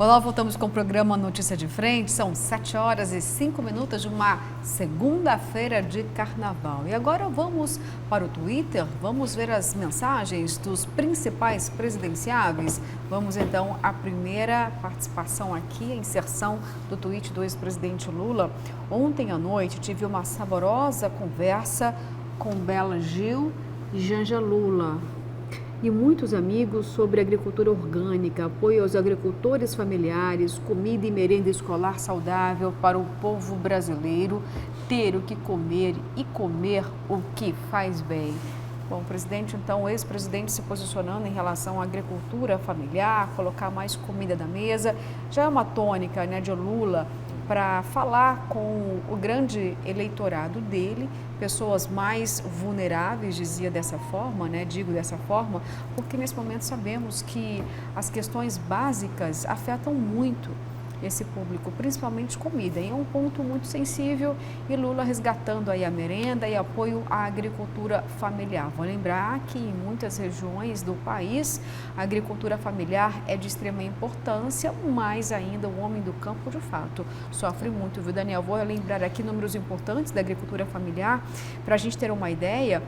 Olá, voltamos com o programa Notícia de Frente. São 7h05 de uma segunda-feira de carnaval. E agora vamos para o Twitter, vamos ver as mensagens dos principais presidenciáveis. Vamos então à primeira participação aqui, a inserção do tweet do ex-presidente Lula. Ontem à noite tive uma saborosa conversa com Bela Gil e Janja Lula e muitos amigos sobre agricultura orgânica, apoio aos agricultores familiares, comida e merenda escolar saudável para o povo brasileiro ter o que comer e comer o que faz bem. Bom, o presidente, então, o ex-presidente se posicionando em relação à agricultura familiar, colocar mais comida na mesa, já é uma tônica, né, de Lula para falar com o grande eleitorado dele, pessoas mais vulneráveis, dizia dessa forma, né? Digo dessa forma, porque nesse momento sabemos que as questões básicas afetam muito esse público, principalmente comida, e é um ponto muito sensível, e Lula resgatando aí a merenda e apoio à agricultura familiar. Vou lembrar que em muitas regiões do país a agricultura familiar é de extrema importância, mas ainda o homem do campo de fato sofre muito, viu, Daniel? Vou lembrar aqui números importantes da agricultura familiar, para a gente ter uma ideia.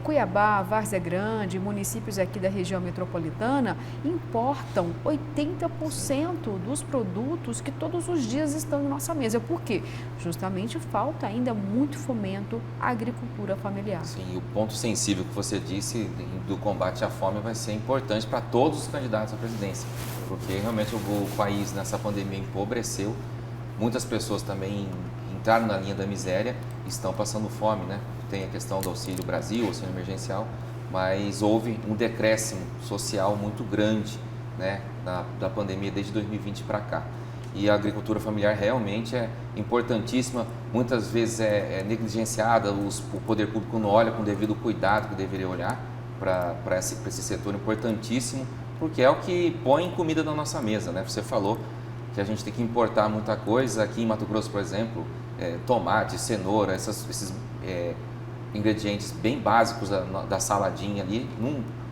Cuiabá, Várzea Grande, municípios aqui da região metropolitana importam 80% dos produtos que todos os dias estão em nossa mesa. Por quê? Justamente falta ainda muito fomento à agricultura familiar. Sim, e o ponto sensível que você disse do combate à fome vai ser importante para todos os candidatos à presidência, porque realmente o país nessa pandemia empobreceu, muitas pessoas também entraram na linha da miséria, estão passando fome, né? Tem a questão do Auxílio Brasil, auxílio emergencial, mas houve um decréscimo social muito grande, né, da pandemia desde 2020 para cá. E a agricultura familiar realmente é importantíssima, muitas vezes é negligenciada, o poder público não olha com o devido cuidado que deveria olhar para esse setor importantíssimo, porque é o que põe comida na nossa mesa, né? Você falou que a gente tem que importar muita coisa, aqui em Mato Grosso, por exemplo, tomate, cenoura, esses ingredientes bem básicos da saladinha ali,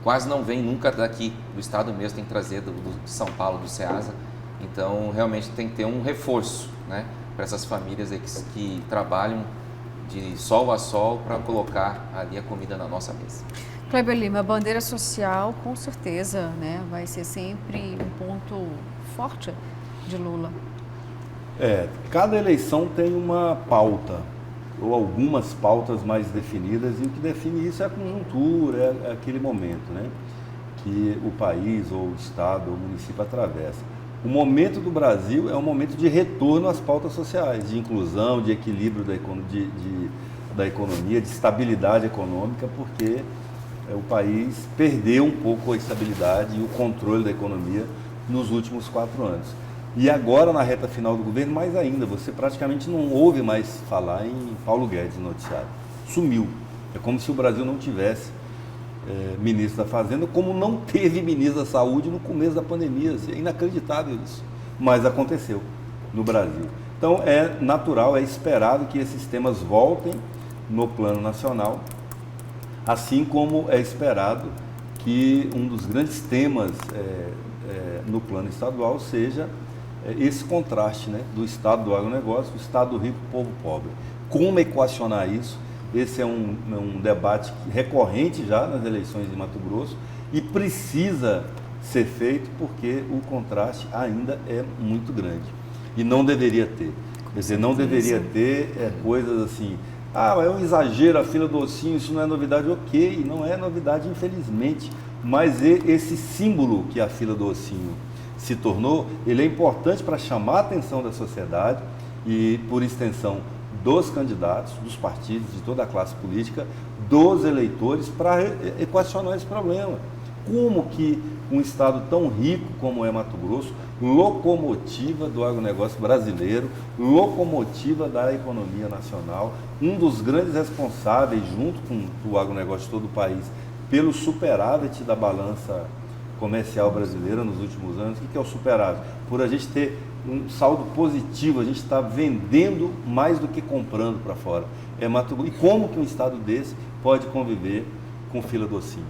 quase não vem nunca daqui do estado mesmo, tem que trazer de São Paulo, do Ceasa. Então, realmente tem que ter um reforço, né, para essas famílias aí que trabalham de sol a sol para colocar ali a comida na nossa mesa. Kleber Lima, a bandeira social, com certeza, né, vai ser sempre um ponto forte de Lula. Cada eleição tem uma pauta, ou algumas pautas mais definidas, e o que define isso é a conjuntura, é aquele momento, né, que o país, ou o estado, ou o município atravessa. O momento do Brasil é um momento de retorno às pautas sociais, de inclusão, de equilíbrio da economia, de estabilidade econômica, porque o país perdeu um pouco a estabilidade e o controle da economia nos últimos 4 anos. E agora, na reta final do governo, mais ainda, você praticamente não ouve mais falar em Paulo Guedes no noticiário. Sumiu. É como se o Brasil não tivesse ministro da Fazenda, como não teve ministro da Saúde no começo da pandemia. É inacreditável isso, mas aconteceu no Brasil. Então é natural, é esperado que esses temas voltem no plano nacional, assim como é esperado que um dos grandes temas no plano estadual seja esse contraste, né, do estado do agronegócio, o estado rico, o povo pobre. Como equacionar isso? Esse é um debate recorrente já nas eleições de Mato Grosso e precisa ser feito porque o contraste ainda é muito grande e não deveria ter. Quer dizer, não deveria ter coisas assim, é um exagero a fila do ossinho, isso não é novidade, ok, não é novidade infelizmente, mas esse símbolo que a fila do ossinho se tornou, ele é importante para chamar a atenção da sociedade e, por extensão, dos candidatos, dos partidos, de toda a classe política, dos eleitores, para equacionar esse problema. Como que um estado tão rico como é Mato Grosso, locomotiva do agronegócio brasileiro, locomotiva da economia nacional, um dos grandes responsáveis, junto com o agronegócio de todo o país, pelo superávit da balança comercial brasileira nos últimos anos. O que é o superávit? Por a gente ter um saldo positivo, a gente está vendendo mais do que comprando para fora. É Mato Grosso. E como que um estado desse pode conviver com fila do ossinho?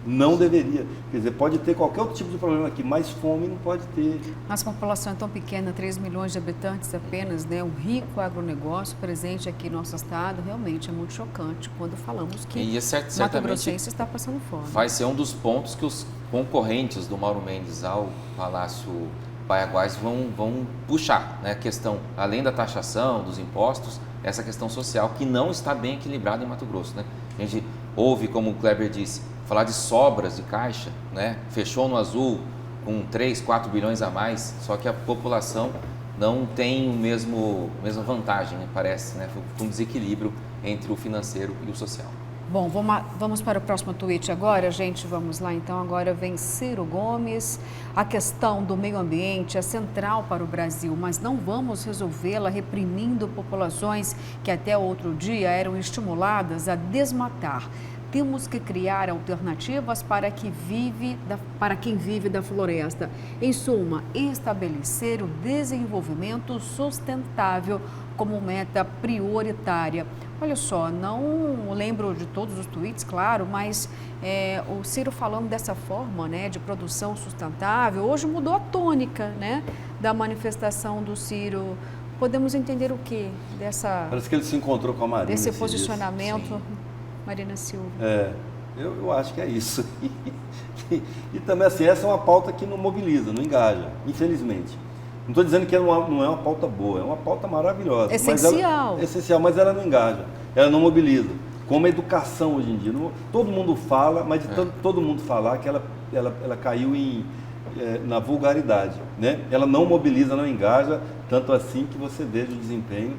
Não deveria. Quer dizer, pode ter qualquer outro tipo de problema aqui, mas fome não pode ter. Nossa população é tão pequena, 3 milhões de habitantes apenas, né? Um rico agronegócio presente aqui no nosso estado, realmente é muito chocante quando falamos que Mato Grossense está passando fome. Vai ser um dos pontos que os concorrentes do Mauro Mendes ao Palácio Paiaguás vão puxar, né? A questão, além da taxação, dos impostos, essa questão social que não está bem equilibrada em Mato Grosso, né? A gente ouve, como o Kleber disse, falar de sobras de caixa, né? Fechou no azul com 3, 4 bilhões a mais, só que a população não tem a mesma vantagem, né? Parece, né? Foi um desequilíbrio entre o financeiro e o social. Bom, vamos para o próximo tweet agora, gente. Vamos lá, então. Agora vem Ciro Gomes. A questão do meio ambiente é central para o Brasil, mas não vamos resolvê-la reprimindo populações que até outro dia eram estimuladas a desmatar. Temos que criar alternativas para quem vive da floresta. Em suma, estabelecer o desenvolvimento sustentável como meta prioritária. Olha só, não lembro de todos os tweets, claro, mas o Ciro falando dessa forma, né, de produção sustentável, hoje mudou a tônica, né, da manifestação do Ciro. Podemos entender o quê Parece que ele se encontrou com a Marina. Desse posicionamento, Marina Silva? Eu acho que é isso. E também, assim, essa é uma pauta que não mobiliza, não engaja, infelizmente. Não estou dizendo que não é uma pauta boa, é uma pauta maravilhosa. Essencial. Mas ela não engaja, ela não mobiliza. Como a educação hoje em dia. Todo mundo fala, mas de tanto todo mundo falar que ela caiu na vulgaridade, né? Ela não mobiliza, não engaja, tanto assim que você veja o desempenho,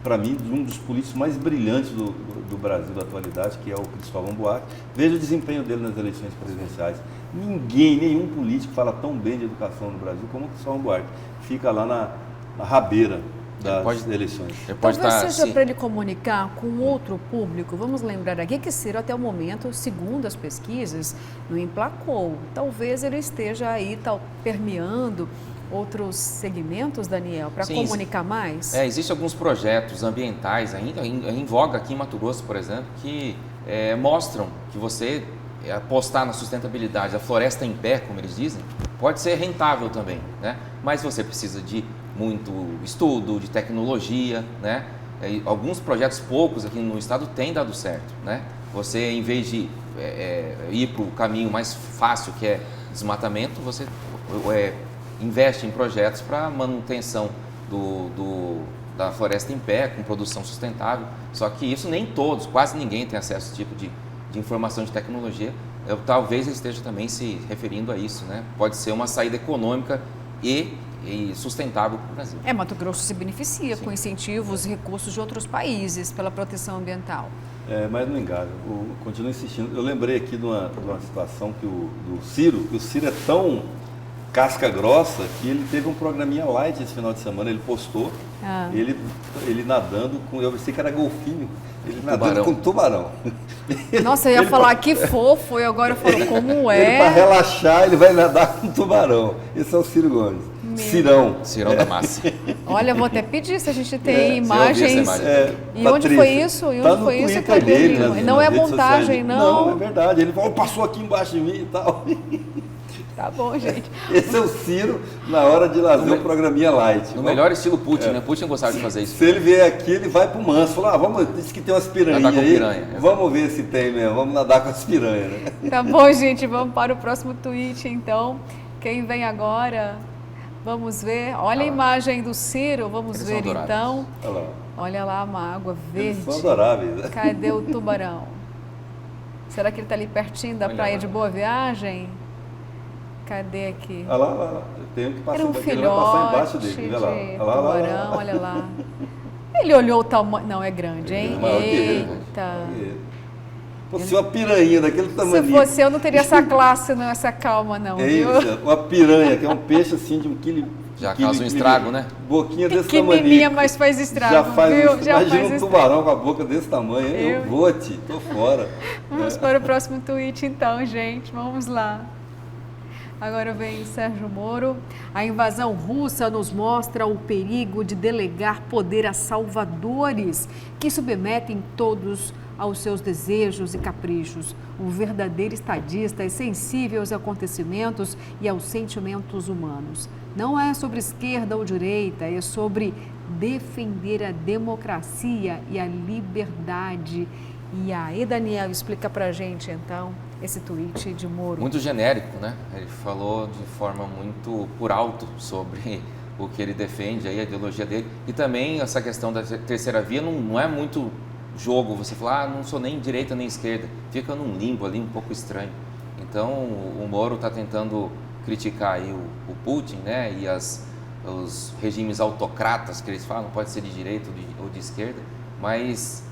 para mim, de um dos políticos mais brilhantes do Brasil da atualidade, que é o Cristóvão Buarque. Veja o desempenho dele nas eleições presidenciais. Nenhum político fala tão bem de educação no Brasil como o Cristóvão Buarque. Fica lá na rabeira das eleições. Talvez seja para ele comunicar com outro público. Vamos lembrar aqui que Ciro, até o momento, segundo as pesquisas, não emplacou. Talvez ele esteja aí permeando outros segmentos, Daniel, para comunicar mais? Existem alguns projetos ambientais ainda em voga aqui em Mato Grosso, por exemplo, que mostram que você apostar na sustentabilidade, a floresta em pé, como eles dizem, pode ser rentável também, né? Mas você precisa de muito estudo, de tecnologia, né? Alguns projetos, poucos aqui no estado, têm dado certo, né? Você, em vez de ir para o caminho mais fácil, que é desmatamento, você investe em projetos para manutenção da floresta em pé, com produção sustentável. Só que isso nem todos, quase ninguém tem acesso a esse tipo de informação de tecnologia. Talvez ele esteja também se referindo a isso, né? Pode ser uma saída econômica e sustentável para o Brasil. Mato Grosso se beneficia com incentivos e recursos de outros países pela proteção ambiental. Mas não engaja, eu continuo insistindo. Eu lembrei aqui de uma situação do Ciro, que o Ciro é tão casca grossa que ele teve um programinha light esse final de semana, ele postou, ele nadando com, eu pensei que era golfinho, ele nadando com tubarão. Nossa, eu ia falar que fofo, e agora eu falo como é. Ele, para relaxar, ele vai nadar com tubarão. Esse é o Ciro Gomes. Cirão da massa. Olha, vou até pedir se a gente tem imagens. E Patrícia, onde foi isso? E onde foi isso? Cadê? Não é montagem, não. Não, é verdade. Ele falou, passou aqui embaixo de mim e tal. Tá bom, gente. Esse é o Ciro na hora de lazer o programinha light. No melhor estilo Putin, né? Putin gostava de fazer isso. Se ele vier aqui, ele vai pro manso. Fala, diz que tem umas piranhas aí. Vamos ver se tem mesmo. Vamos nadar com as piranhas, né? Tá bom, gente. Vamos para o próximo tweet, então. Quem vem agora? Vamos ver. Olha a imagem do Ciro. Vamos ver, então. Olha lá uma água verde. Eles são adoráveis. Cadê o tubarão? Será que ele está ali pertinho da praia de Boa Viagem? Cadê aqui? Olha lá. Eu tenho que passar, era um filhote embaixo dele. Olha lá. Tubarão, olha lá. Ele olhou o tamanho. Não, é grande, hein? Eita. Se uma piranha daquele tamanho. Se fosse eu, não teria essa classe, não, essa calma, não. Viu? Uma piranha, que é um peixe assim de 1 quilo. Já causa um estrago, né? Boquinha desse tamanho. Pequenininha, mas faz estrago, viu? Imagina um tubarão com a boca desse tamanho. Eu vou, tô fora. Vamos para o próximo tweet, então, gente. Vamos lá. Agora vem Sérgio Moro. A invasão russa nos mostra o perigo de delegar poder a salvadores que submetem todos aos seus desejos e caprichos. O verdadeiro estadista é sensível aos acontecimentos e aos sentimentos humanos. Não é sobre esquerda ou direita, é sobre defender a democracia e a liberdade. E aí, Daniel, explica pra gente, então, esse tweet de Moro. Muito genérico, né? Ele falou de forma muito por alto sobre o que ele defende, aí, a ideologia dele. E também essa questão da terceira via não é muito jogo. Você falar, não sou nem direita nem esquerda. Fica num limbo ali um pouco estranho. Então, o Moro está tentando criticar aí o Putin, né? E os regimes autocratas que eles falam, pode ser de direita ou de esquerda. Mas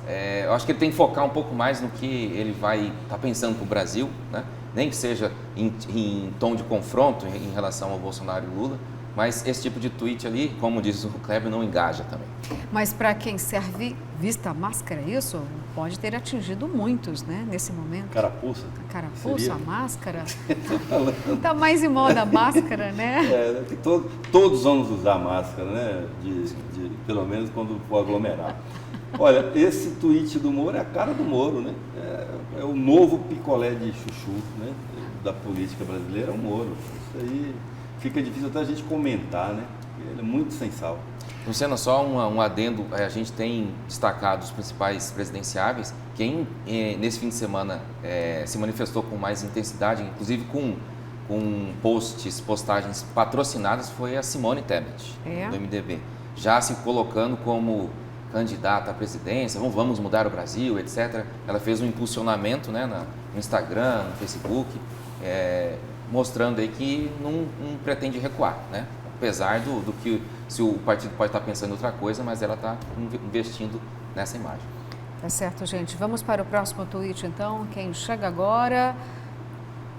eu acho que ele tem que focar um pouco mais no que ele vai estar pensando para o Brasil, né? Nem que seja em tom de confronto em relação ao Bolsonaro e Lula, mas esse tipo de tweet ali, como diz o Kleber, não engaja também. Mas para quem serve vista máscara, isso pode ter atingido muitos, né, nesse momento. Carapuça? A carapuça, Seria? a máscara. Está mais em moda a máscara, né? Todos vamos usar máscara, né? Pelo menos quando for aglomerar. Olha, esse tweet do Moro é a cara do Moro, né? É o novo picolé de chuchu, né? Da política brasileira, é o Moro. Isso aí fica difícil até a gente comentar, né? Ele é muito sem sal. Luciana, só um adendo, a gente tem destacado os principais presidenciáveis. Quem nesse fim de semana se manifestou com mais intensidade, inclusive com postagens patrocinadas, foi a Simone Tebet, do MDB. Já se colocando como candidata à presidência, vamos mudar o Brasil, etc. Ela fez um impulsionamento, né, no Instagram, no Facebook, mostrando aí que não pretende recuar, né? Apesar do que se o partido pode estar pensando em outra coisa, mas ela está investindo nessa imagem. Tá certo, gente. Vamos para o próximo tweet, então. Quem chega agora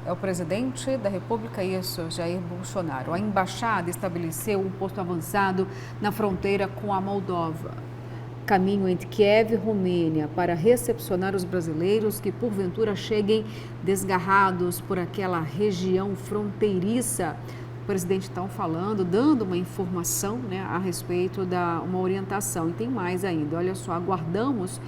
é o presidente da República, Jair Bolsonaro. A embaixada estabeleceu um posto avançado na fronteira com a Moldova. Caminho entre Kiev e Romênia para recepcionar os brasileiros que porventura cheguem desgarrados por aquela região fronteiriça. O presidente está falando, dando uma informação, né, a respeito uma orientação. E tem mais ainda, olha só, aguardamos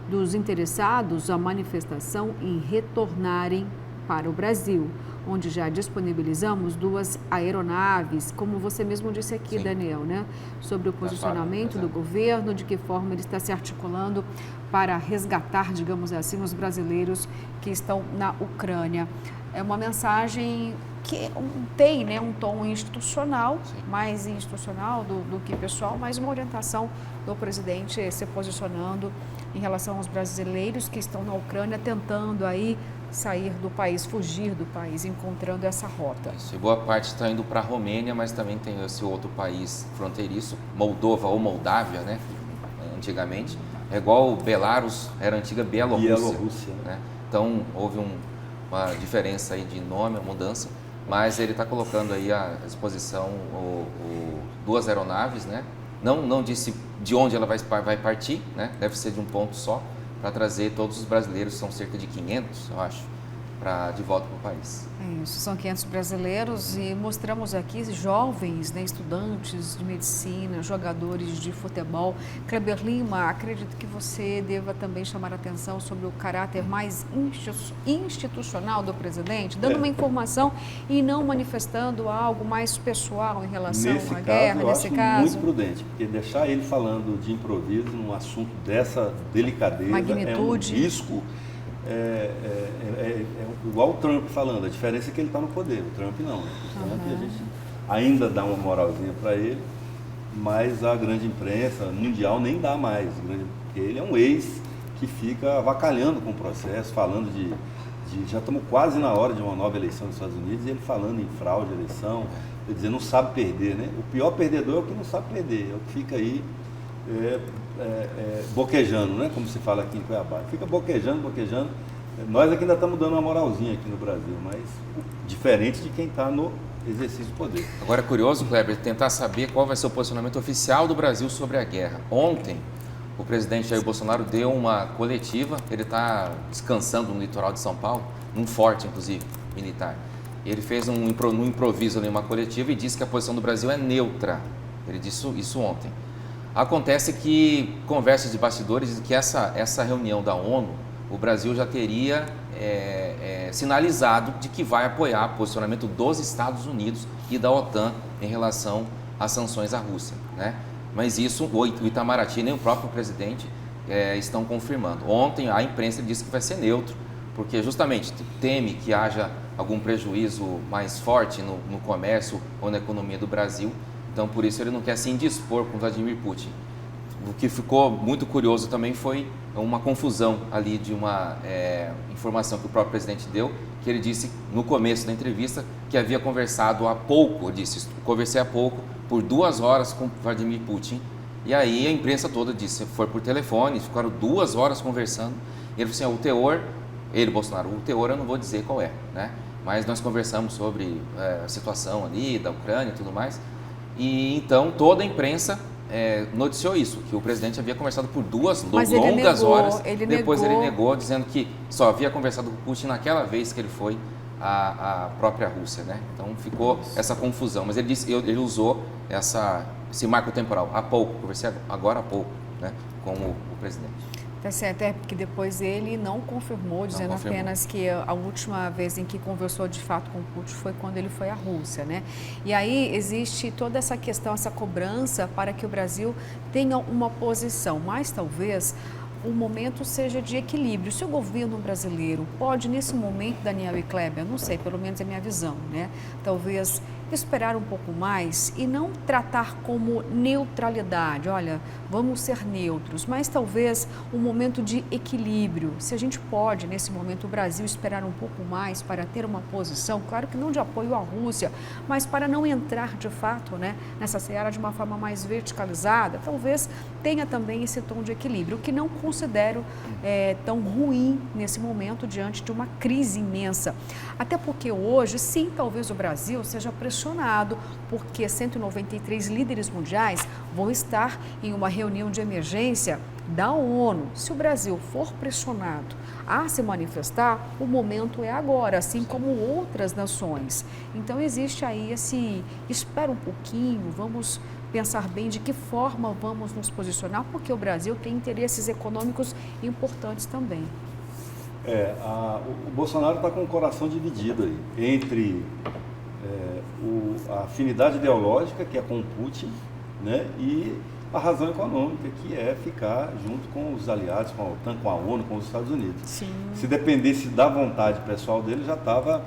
dos interessados a manifestação em retornarem para o Brasil, onde já disponibilizamos 2 aeronaves, como você mesmo disse aqui, sim, Daniel, né? Sobre o posicionamento do governo, de que forma ele está se articulando para resgatar, digamos assim, os brasileiros que estão na Ucrânia. É uma mensagem que tem, né, um tom institucional, sim, mais institucional do que pessoal, mas uma orientação do presidente se posicionando em relação aos brasileiros que estão na Ucrânia, tentando aí sair do país, fugir do país, encontrando essa rota. Isso, e boa parte está indo para a Romênia, mas também tem esse outro país fronteiriço, Moldova ou Moldávia, né? Antigamente. É igual Belarus, era a antiga Bielorrússia. Né? Então, houve uma diferença aí de nome, uma mudança, mas ele está colocando aí à disposição 2 aeronaves, né? Não disse de onde ela vai partir, né? Deve ser de um ponto só, para trazer todos os brasileiros, são cerca de 500, eu acho, de volta para o país. Isso, são 500 brasileiros e mostramos aqui jovens, né, estudantes de medicina, jogadores de futebol. Kleber Lima, acredito que você deva também chamar a atenção sobre o caráter mais institucional do presidente, dando uma informação e não manifestando algo mais pessoal em relação à guerra, nesse caso. Muito prudente, porque deixar ele falando de improviso num assunto dessa delicadeza magnitude, é um risco. Igual o Trump falando, a diferença é que ele está no poder, o Trump não. O Trump a gente ainda dá uma moralzinha para ele, mas a grande imprensa mundial nem dá mais, porque ele é um ex que fica avacalhando com o processo, falando já estamos quase na hora de uma nova eleição nos Estados Unidos, e ele falando em fraude de eleição, quer dizer, não sabe perder, né? O pior perdedor é o que não sabe perder, é o que fica aí boquejando, né? Como se fala aqui em Cuiabá. Fica boquejando. Nós aqui ainda estamos dando uma moralzinha aqui no Brasil, mas diferente de quem está no exercício do poder. Agora é curioso, Kleber, tentar saber qual vai ser o posicionamento oficial do Brasil sobre a guerra. Ontem, o presidente Jair Bolsonaro deu uma coletiva, ele está descansando no litoral de São Paulo, num forte, inclusive, militar. Ele fez um improviso ali, uma coletiva, e disse que a posição do Brasil é neutra. Ele disse isso ontem. Acontece que conversas de bastidores dizem que essa reunião da ONU o Brasil já teria sinalizado de que vai apoiar o posicionamento dos Estados Unidos e da OTAN em relação às sanções à Rússia, né? Mas isso o Itamaraty nem o próprio presidente estão confirmando. Ontem a imprensa disse que vai ser neutro, porque justamente teme que haja algum prejuízo mais forte no comércio ou na economia do Brasil, então por isso ele não quer se indispor com Vladimir Putin. O que ficou muito curioso também foi uma confusão ali de uma informação que o próprio presidente deu, que ele disse no começo da entrevista que havia conversado há pouco, disse, conversei há pouco, por 2 horas com Vladimir Putin, e aí a imprensa toda disse, foi por telefone, ficaram 2 horas conversando, e ele falou assim, o teor, Bolsonaro, o teor eu não vou dizer qual é, né? Mas nós conversamos sobre a situação ali da Ucrânia e tudo mais, e então toda a imprensa noticiou isso, que o presidente havia conversado por 2 longas horas, depois ele negou, dizendo que só havia conversado com o Putin naquela vez que ele foi à própria Rússia, né? Então ficou essa confusão, mas ele disse, ele usou esse marco temporal, há pouco, conversei agora há pouco, né, com o presidente. Tá certo, porque depois ele não confirmou, dizendo apenas que a última vez em que conversou de fato com o Putin foi quando ele foi à Rússia, né? E aí existe toda essa questão, essa cobrança para que o Brasil tenha uma posição, mas talvez o momento seja de equilíbrio. Se o governo brasileiro pode, nesse momento, Daniel e Kleber, não sei, pelo menos é a minha visão, né? Talvez esperar um pouco mais e não tratar como neutralidade, olha, vamos ser neutros, mas talvez um momento de equilíbrio. Se a gente pode, nesse momento, o Brasil esperar um pouco mais para ter uma posição, claro que não de apoio à Rússia, mas para não entrar de fato, né, nessa seara de uma forma mais verticalizada, talvez tenha também esse tom de equilíbrio, o que não considero tão ruim nesse momento diante de uma crise imensa. Até porque hoje, sim, talvez o Brasil seja pressionado, porque 193 líderes mundiais vão estar em uma reunião de emergência da ONU. Se o Brasil for pressionado a se manifestar, o momento é agora, assim como outras nações. Então existe aí espera um pouquinho, vamos pensar bem de que forma vamos nos posicionar, porque o Brasil tem interesses econômicos importantes também. O Bolsonaro está com o coração dividido aí, entre a afinidade ideológica, que é com o Putin, né, e a razão econômica, que é ficar junto com os aliados, com a OTAN, com a ONU, com os Estados Unidos. Sim. Se dependesse da vontade pessoal dele, já estava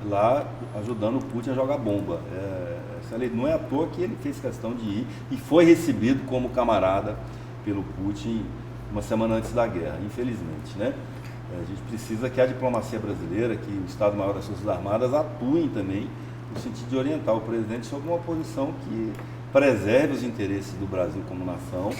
lá ajudando o Putin a jogar bomba. Não é à toa que ele fez questão de ir e foi recebido como camarada pelo Putin uma semana antes da guerra, infelizmente, né? A gente precisa que a diplomacia brasileira, que o Estado-Maior das Forças Armadas atuem também no sentido de orientar o presidente sobre uma posição que preserve os interesses do Brasil como nação,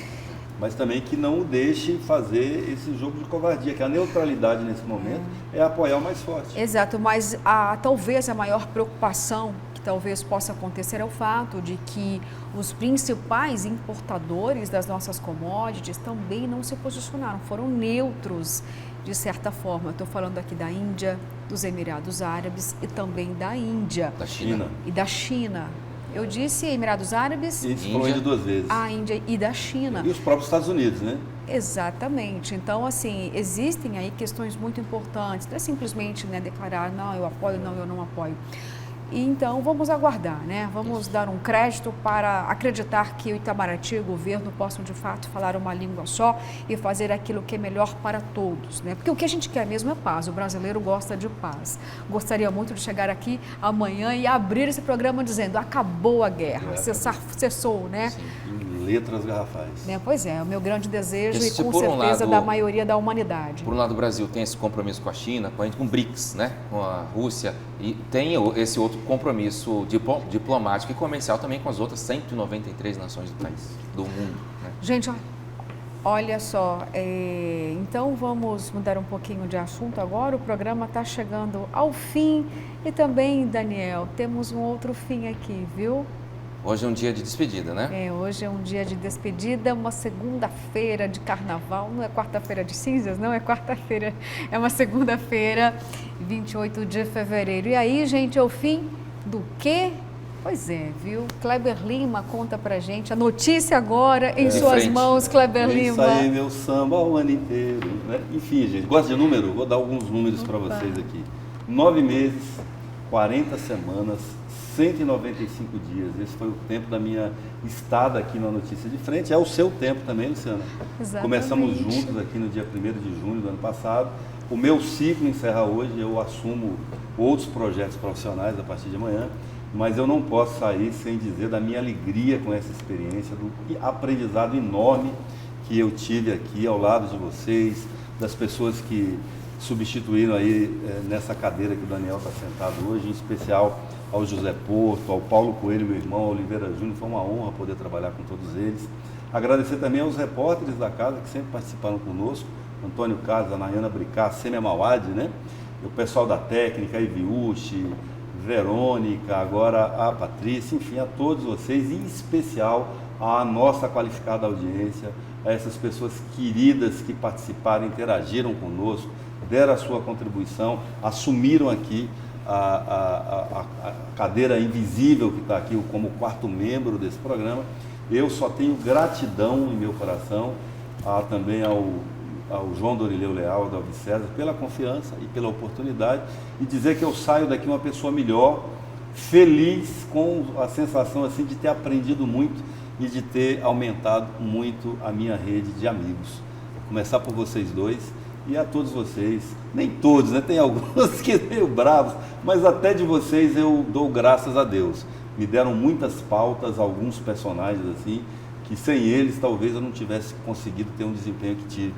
mas também que não o deixe fazer esse jogo de covardia, que a neutralidade nesse momento é apoiar o mais forte. Exato, mas talvez a maior preocupação que talvez possa acontecer é o fato de que os principais importadores das nossas commodities também não se posicionaram, foram neutros de certa forma. Estou falando aqui da Índia, dos Emirados Árabes e também da Índia. Da China. E da China. Eu disse Emirados Árabes. Isso falou ainda 2 vezes. A Índia e da China. E os próprios Estados Unidos, né? Exatamente. Então, assim, existem aí questões muito importantes. Não é simplesmente, né, declarar, não, eu apoio, não, eu não apoio. Então, vamos aguardar, né? Vamos dar um crédito para acreditar que o Itamaraty e o governo possam, de fato, falar uma língua só e fazer aquilo que é melhor para todos, né? Porque o que a gente quer mesmo é paz. O brasileiro gosta de paz. Gostaria muito de chegar aqui amanhã e abrir esse programa dizendo, acabou a guerra, cessou, né? Sim, em letras garrafais. Né? Pois é, o meu grande desejo e com por um certeza lado, da maioria da humanidade. Por um lado, o Brasil tem esse compromisso com a China, com o BRICS, né? Com a Rússia, e tem esse outro compromisso diplomático e comercial também com as outras 193 nações do mundo. Né? Gente, olha só, então vamos mudar um pouquinho de assunto agora. O programa está chegando ao fim e também, Daniel, temos um outro fim aqui, viu? Hoje é um dia de despedida, né? Hoje é um dia de despedida, uma segunda-feira de carnaval, não é quarta-feira de cinzas, não, é quarta-feira, é uma segunda-feira, 28 de fevereiro. E aí, gente, é o fim do quê? Pois é, viu? Kleber Lima conta pra gente a notícia agora em suas frente. mãos, Kleber Lima. Isso aí, meu samba o ano inteiro, né? Enfim, gente, gosta de número? Vou dar alguns números para vocês aqui. 9 meses, 40 semanas, 195 dias. Esse foi o tempo da minha estada aqui na Notícia de Frente. É o seu tempo também, Luciana. Exatamente. Começamos juntos aqui no dia 1º de junho do ano passado. O meu ciclo encerra hoje, eu assumo outros projetos profissionais a partir de amanhã. Mas eu não posso sair sem dizer da minha alegria com essa experiência, do aprendizado enorme que eu tive aqui ao lado de vocês, das pessoas que substituíram aí nessa cadeira que o Daniel está sentado hoje, em especial ao José Porto, ao Paulo Coelho, meu irmão, ao Oliveira Júnior. Foi uma honra poder trabalhar com todos eles. Agradecer também aos repórteres da casa que sempre participaram conosco, Antônio Carlos, a Nayana Bricá, a Sêmia Mauad, né? E o pessoal da técnica, a Iviuchi, Verônica, agora a Patrícia, enfim, a todos vocês, em especial a nossa qualificada audiência, a essas pessoas queridas que participaram, interagiram conosco, deram a sua contribuição, assumiram aqui a cadeira invisível que está aqui como quarto membro desse programa. Eu só tenho gratidão em meu coração também ao João Dorileu Leal, ao Davi César, pela confiança e pela oportunidade, e dizer que eu saio daqui uma pessoa melhor, feliz, com a sensação assim de ter aprendido muito e de ter aumentado muito a minha rede de amigos. Vou começar por vocês dois e a todos vocês, nem todos, né? Tem alguns que meio bravos, mas até de vocês eu dou graças a Deus. Me deram muitas pautas, alguns personagens assim, que sem eles talvez eu não tivesse conseguido ter um desempenho que tive.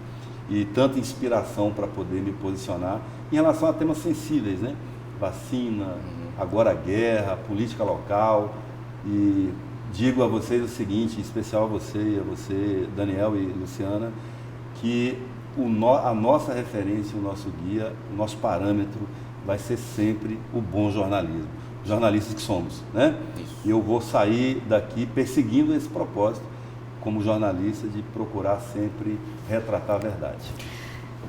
E tanta inspiração para poder me posicionar em relação a temas sensíveis, né? Vacina, agora a guerra, política local. E digo a vocês o seguinte, em especial a você, Daniel e Luciana, que a nossa referência, o nosso guia, o nosso parâmetro vai ser sempre o bom jornalismo. Jornalistas que somos, né? E eu vou sair daqui perseguindo esse propósito, como jornalista, de procurar sempre retratar a verdade.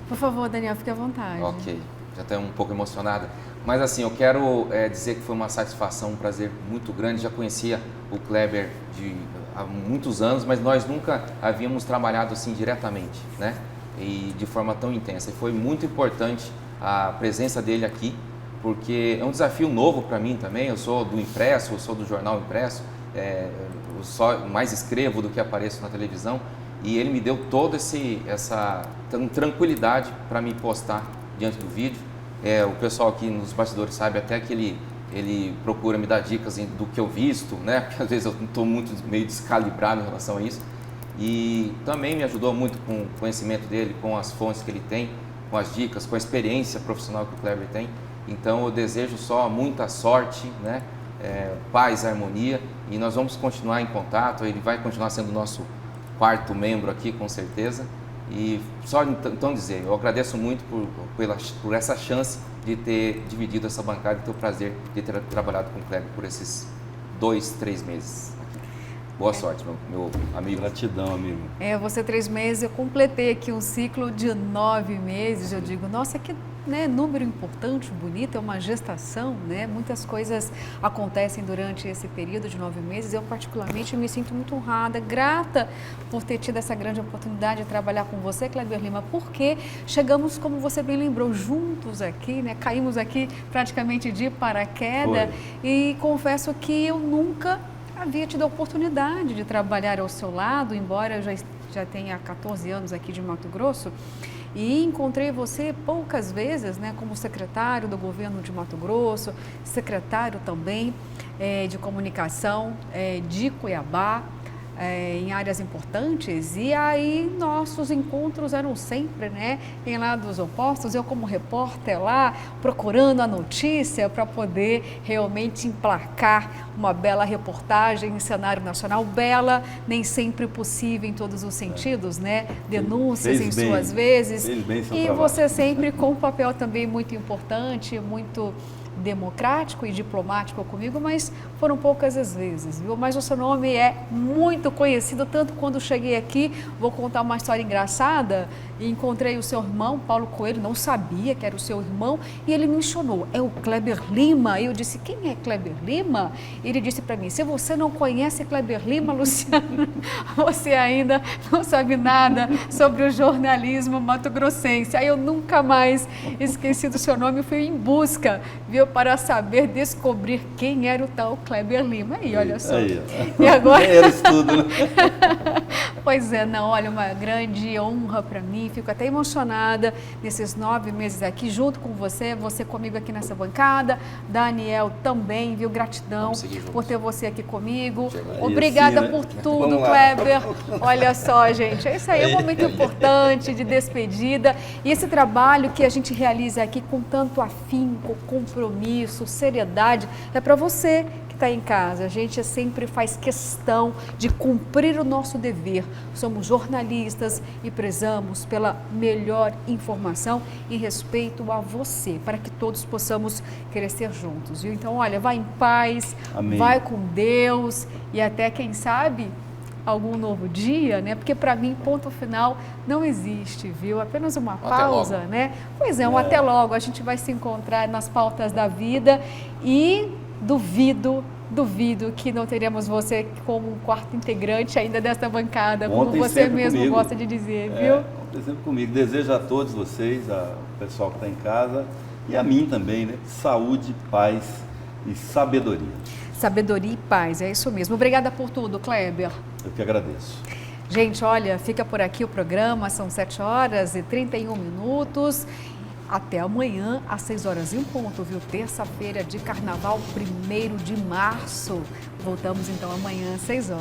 Por favor, Daniel, fique à vontade. Ok, já estou um pouco emocionada. Mas assim, eu quero dizer que foi uma satisfação, um prazer muito grande. Já conhecia o Kleber há muitos anos, mas nós nunca havíamos trabalhado assim diretamente, né? E de forma tão intensa. E foi muito importante a presença dele aqui, porque é um desafio novo para mim também. Eu sou do impresso, eu sou do jornal impresso, eu só mais escrevo do que apareço na televisão, e ele me deu toda essa tranquilidade para me postar diante do vídeo. O pessoal aqui nos bastidores sabe até que ele procura me dar dicas do que eu visto, né? Porque às vezes eu estou meio descalibrado em relação a isso. E também me ajudou muito com o conhecimento dele, com as fontes que ele tem, com as dicas, com a experiência profissional que o Kleber tem. Então eu desejo só muita sorte, né? Paz, harmonia, e nós vamos continuar em contato. Ele vai continuar sendo nosso quarto membro aqui, com certeza. E só então dizer, eu agradeço muito por essa chance de ter dividido essa bancada e ter o prazer de ter trabalhado com o Kleber por esses 2, 3 meses. Boa sorte, meu amigo. Gratidão, amigo. Você 3 meses, eu completei aqui um ciclo de 9 meses. Eu digo, nossa, que número importante, bonito, é uma gestação, né? Muitas coisas acontecem durante esse período de 9 meses. Eu, particularmente, me sinto muito honrada, grata por ter tido essa grande oportunidade de trabalhar com você, Kleber Lima, porque chegamos, como você bem lembrou, juntos aqui, né? Caímos aqui praticamente de paraquedas. E confesso que eu nunca havia tido a oportunidade de trabalhar ao seu lado, embora eu já tenha 14 anos aqui de Mato Grosso, e encontrei você poucas vezes, né, como secretário do governo de Mato Grosso, secretário também de comunicação de Cuiabá, em áreas importantes, e aí nossos encontros eram sempre, né, em lados opostos, eu como repórter lá, procurando a notícia para poder realmente emplacar uma bela reportagem em cenário nacional, bela, nem sempre possível em todos os sentidos, né, denúncias em suas vezes, e você sempre com um papel também muito importante, muito democrático e diplomático comigo, mas foram poucas as vezes, viu? Mas o seu nome é muito conhecido, tanto quando cheguei aqui, vou contar uma história engraçada, e encontrei o seu irmão, Paulo Coelho, não sabia que era o seu irmão, e ele me mencionou, é o Kleber Lima. E eu disse, quem é Kleber Lima? Ele disse para mim, se você não conhece Kleber Lima, Luciana, você ainda não sabe nada sobre o jornalismo mato-grossense. Aí eu nunca mais esqueci do seu nome e fui em busca, viu, para saber, descobrir quem era o tal Kleber Lima. Aí, olha só. E agora... Era isso tudo, né? Pois é, não, olha, uma grande honra para mim, fico até emocionada nesses 9 meses aqui, junto com você comigo aqui nessa bancada, Daniel também, viu, gratidão por ter você aqui comigo, obrigada assim, né? por tudo, Kleber, olha só, gente, isso aí é um momento importante de despedida, e esse trabalho que a gente realiza aqui com tanto afinco, compromisso, seriedade, é para você que está em casa. A gente sempre faz questão de cumprir o nosso dever. Somos jornalistas e prezamos pela melhor informação em respeito a você, para que todos possamos crescer juntos, viu? Então, olha, vai em paz, Amém. Vai com Deus e até, quem sabe, algum novo dia, né? Porque para mim, ponto final não existe, viu? Apenas uma pausa, né? Pois é, até logo. A gente vai se encontrar nas pautas da vida e duvido que não teremos você como um quarto integrante ainda desta bancada, como você mesmo comigo. Gosta de dizer, viu? Contem sempre comigo. Desejo a todos vocês, ao pessoal que está em casa e a mim também, né? Saúde, paz e sabedoria. Sabedoria e paz, é isso mesmo. Obrigada por tudo, Kleber. Eu que agradeço. Gente, olha, fica por aqui o programa, são 7h31. Até amanhã, às 6h01, viu? Terça-feira de Carnaval, 1º de março. Voltamos então amanhã às 6h.